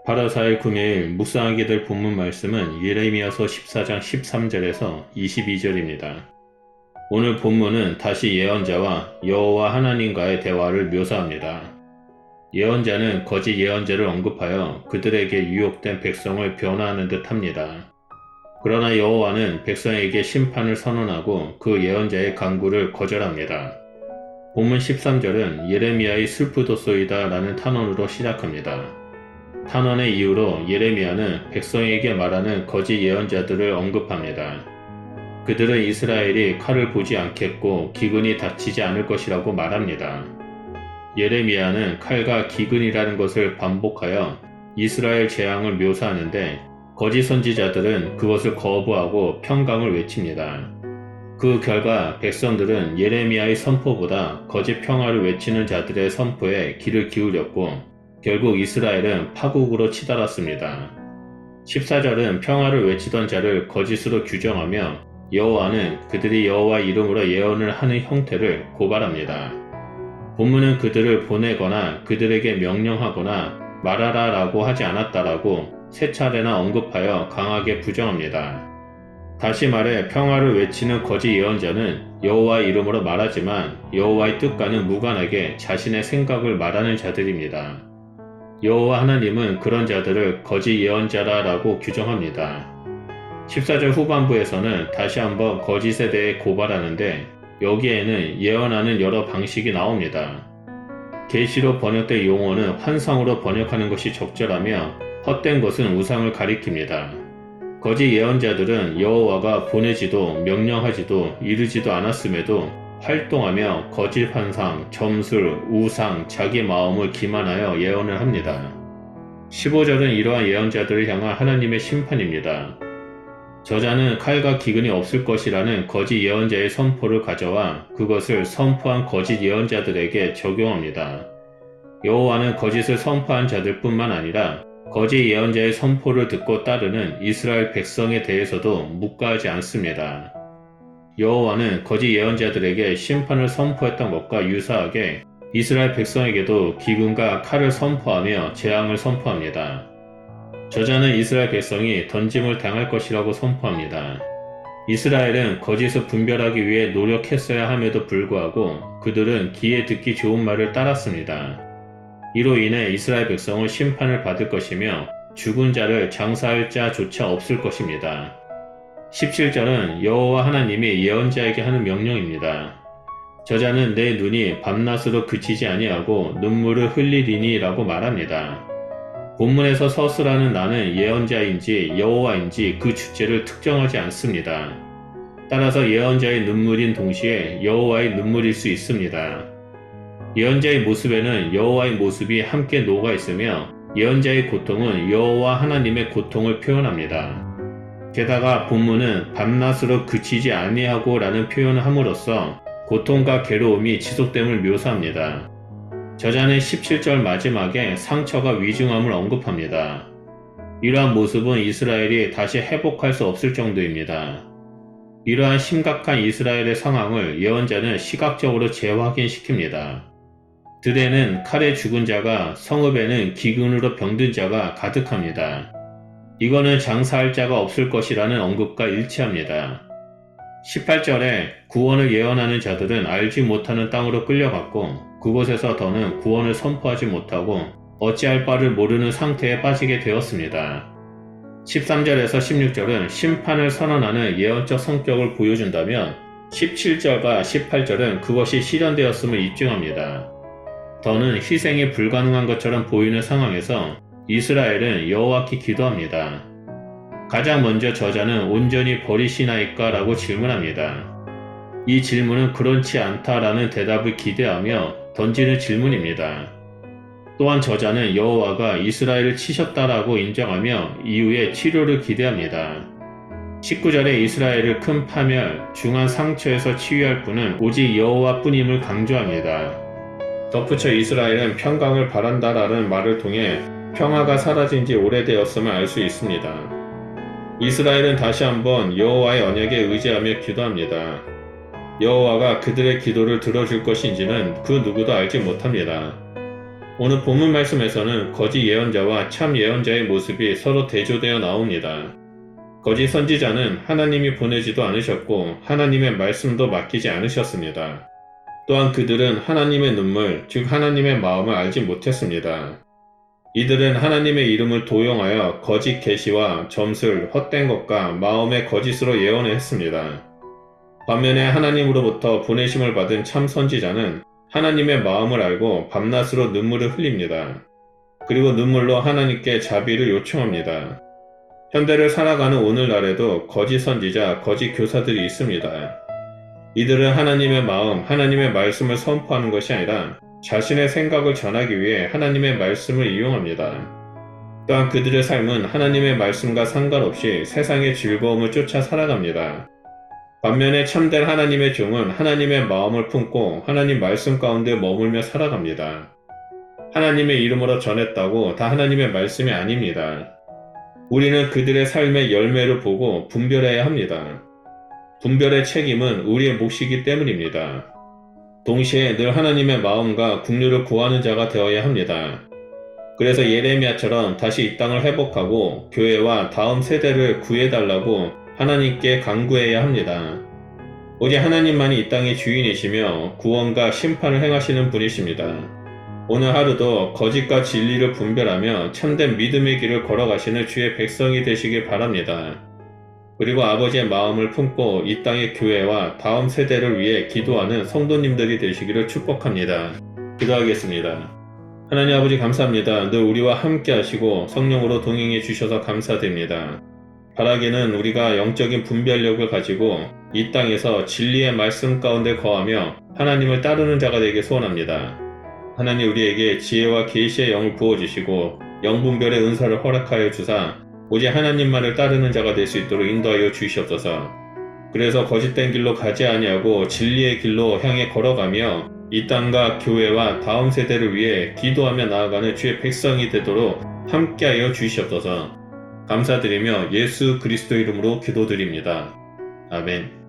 8월 4일 금요일 묵상하게 될 본문 말씀은 예레미야서 14장 13절에서 22절입니다. 오늘 본문은 다시 예언자와 여호와 하나님과의 대화를 묘사합니다. 예언자는 거짓 예언자를 언급하여 그들에게 유혹된 백성을 변화하는 듯 합니다. 그러나 여호와는 백성에게 심판을 선언하고 그 예언자의 간구를 거절합니다. 본문 13절은 예레미야의 슬프도소이다 라는 탄원으로 시작합니다. 탄원의 이유로 예레미야는 백성에게 말하는 거짓 예언자들을 언급합니다. 그들은 이스라엘이 칼을 보지 않겠고 기근이 닥치지 않을 것이라고 말합니다. 예레미야는 칼과 기근이라는 것을 반복하여 이스라엘 재앙을 묘사하는데 거짓 선지자들은 그것을 거부하고 평강을 외칩니다. 그 결과 백성들은 예레미야의 선포보다 거짓 평화를 외치는 자들의 선포에 귀를 기울였고 결국 이스라엘은 파국으로 치달았습니다. 14절은 평화를 외치던 자를 거짓으로 규정하며 여호와는 그들이 여호와 이름으로 예언을 하는 형태를 고발합니다. 본문은 그들을 보내거나 그들에게 명령하거나 말하라 라고 하지 않았다라고 세 차례나 언급하여 강하게 부정합니다. 다시 말해 평화를 외치는 거짓 예언자는 여호와 이름으로 말하지만 여호와의 뜻과는 무관하게 자신의 생각을 말하는 자들입니다. 여호와 하나님은 그런 자들을 거짓 예언자라고 규정합니다. 14절 후반부에서는 다시 한번 거짓에 대해 고발하는데 여기에는 예언하는 여러 방식이 나옵니다. 계시로 번역된 용어는 환상으로 번역하는 것이 적절하며 헛된 것은 우상을 가리킵니다. 거짓 예언자들은 여호와가 보내지도 명령하지도 이르지도 않았음에도 활동하며 거짓 환상, 점술, 우상, 자기 마음을 기만하여 예언을 합니다. 15절은 이러한 예언자들을 향한 하나님의 심판입니다. 저자는 칼과 기근이 없을 것이라는 거짓 예언자의 선포를 가져와 그것을 선포한 거짓 예언자들에게 적용합니다. 여호와는 거짓을 선포한 자들뿐만 아니라 거짓 예언자의 선포를 듣고 따르는 이스라엘 백성에 대해서도 묵과하지 않습니다. 여호와는 거짓 예언자들에게 심판을 선포했던 것과 유사하게 이스라엘 백성에게도 기근과 칼을 선포하며 재앙을 선포합니다. 저자는 이스라엘 백성이 던짐을 당할 것이라고 선포합니다. 이스라엘은 거짓을 분별하기 위해 노력했어야 함에도 불구하고 그들은 귀에 듣기 좋은 말을 따랐습니다. 이로 인해 이스라엘 백성은 심판을 받을 것이며 죽은 자를 장사할 자조차 없을 것입니다. 17절은 여호와 하나님이 예언자에게 하는 명령입니다. 저자는 내 눈이 밤낮으로 그치지 아니하고 눈물을 흘리리니 라고 말합니다. 본문에서 서술하는 나는 예언자인지 여호와인지 그 주체를 특정하지 않습니다. 따라서 예언자의 눈물인 동시에 여호와의 눈물일 수 있습니다. 예언자의 모습에는 여호와의 모습이 함께 녹아 있으며 예언자의 고통은 여호와 하나님의 고통을 표현합니다. 게다가 본문은 밤낮으로 그치지 아니하고 라는 표현을 함으로써 고통과 괴로움이 지속됨을 묘사합니다. 저자는 17절 마지막에 상처가 위중함을 언급합니다. 이러한 모습은 이스라엘이 다시 회복할 수 없을 정도입니다. 이러한 심각한 이스라엘의 상황을 예언자는 시각적으로 재확인시킵니다. 들에는 칼에 죽은 자가 성읍에는 기근으로 병든 자가 가득합니다. 이거는 장사할 자가 없을 것이라는 언급과 일치합니다. 18절에 구원을 예언하는 자들은 알지 못하는 땅으로 끌려갔고 그곳에서 더는 구원을 선포하지 못하고 어찌할 바를 모르는 상태에 빠지게 되었습니다. 13절에서 16절은 심판을 선언하는 예언적 성격을 보여준다면 17절과 18절은 그것이 실현되었음을 입증합니다. 더는 희생이 불가능한 것처럼 보이는 상황에서 이스라엘은 여호와께 기도합니다. 가장 먼저 저자는 온전히 버리시나이까? 라고 질문합니다. 이 질문은 그렇지 않다라는 대답을 기대하며 던지는 질문입니다. 또한 저자는 여호와가 이스라엘을 치셨다라고 인정하며 이후에 치료를 기대합니다. 19절에 이스라엘을 큰 파멸, 중한 상처에서 치유할 분은 오직 여호와뿐임을 강조합니다. 덧붙여 이스라엘은 평강을 바란다라는 말을 통해 평화가 사라진 지 오래되었음을 알 수 있습니다. 이스라엘은 다시 한번 여호와의 언약에 의지하며 기도합니다. 여호와가 그들의 기도를 들어줄 것인지는 그 누구도 알지 못합니다. 오늘 본문 말씀에서는 거짓 예언자와 참 예언자의 모습이 서로 대조되어 나옵니다. 거짓 선지자는 하나님이 보내지도 않으셨고 하나님의 말씀도 맡기지 않으셨습니다. 또한 그들은 하나님의 눈물, 즉 하나님의 마음을 알지 못했습니다. 이들은 하나님의 이름을 도용하여 거짓 계시와 점술, 헛된 것과 마음의 거짓으로 예언을 했습니다. 반면에 하나님으로부터 보내심을 받은 참 선지자는 하나님의 마음을 알고 밤낮으로 눈물을 흘립니다. 그리고 눈물로 하나님께 자비를 요청합니다. 현대를 살아가는 오늘날에도 거짓 선지자, 거짓 교사들이 있습니다. 이들은 하나님의 마음, 하나님의 말씀을 선포하는 것이 아니라 자신의 생각을 전하기 위해 하나님의 말씀을 이용합니다. 또한 그들의 삶은 하나님의 말씀과 상관없이 세상의 즐거움을 쫓아 살아갑니다. 반면에 참된 하나님의 종은 하나님의 마음을 품고 하나님 말씀 가운데 머물며 살아갑니다. 하나님의 이름으로 전했다고 다 하나님의 말씀이 아닙니다. 우리는 그들의 삶의 열매를 보고 분별해야 합니다. 분별의 책임은 우리의 몫이기 때문입니다. 동시에 늘 하나님의 마음과 국류를 구하는 자가 되어야 합니다. 그래서 예레미야처럼 다시 이 땅을 회복하고 교회와 다음 세대를 구해달라고 하나님께 간구해야 합니다. 오직 하나님만이 이 땅의 주인이시며 구원과 심판을 행하시는 분이십니다. 오늘 하루도 거짓과 진리를 분별하며 참된 믿음의 길을 걸어가시는 주의 백성이 되시길 바랍니다. 그리고 아버지의 마음을 품고 이 땅의 교회와 다음 세대를 위해 기도하는 성도님들이 되시기를 축복합니다. 기도하겠습니다. 하나님 아버지 감사합니다. 늘 우리와 함께 하시고 성령으로 동행해 주셔서 감사드립니다. 바라기는 우리가 영적인 분별력을 가지고 이 땅에서 진리의 말씀 가운데 거하며 하나님을 따르는 자가 되길 소원합니다. 하나님 우리에게 지혜와 계시의 영을 부어주시고 영분별의 은사를 허락하여 주사 오직 하나님만을 따르는 자가 될 수 있도록 인도하여 주시옵소서. 그래서 거짓된 길로 가지 아니하고 진리의 길로 향해 걸어가며 이 땅과 교회와 다음 세대를 위해 기도하며 나아가는 주의 백성이 되도록 함께하여 주시옵소서. 감사드리며 예수 그리스도 이름으로 기도드립니다. 아멘.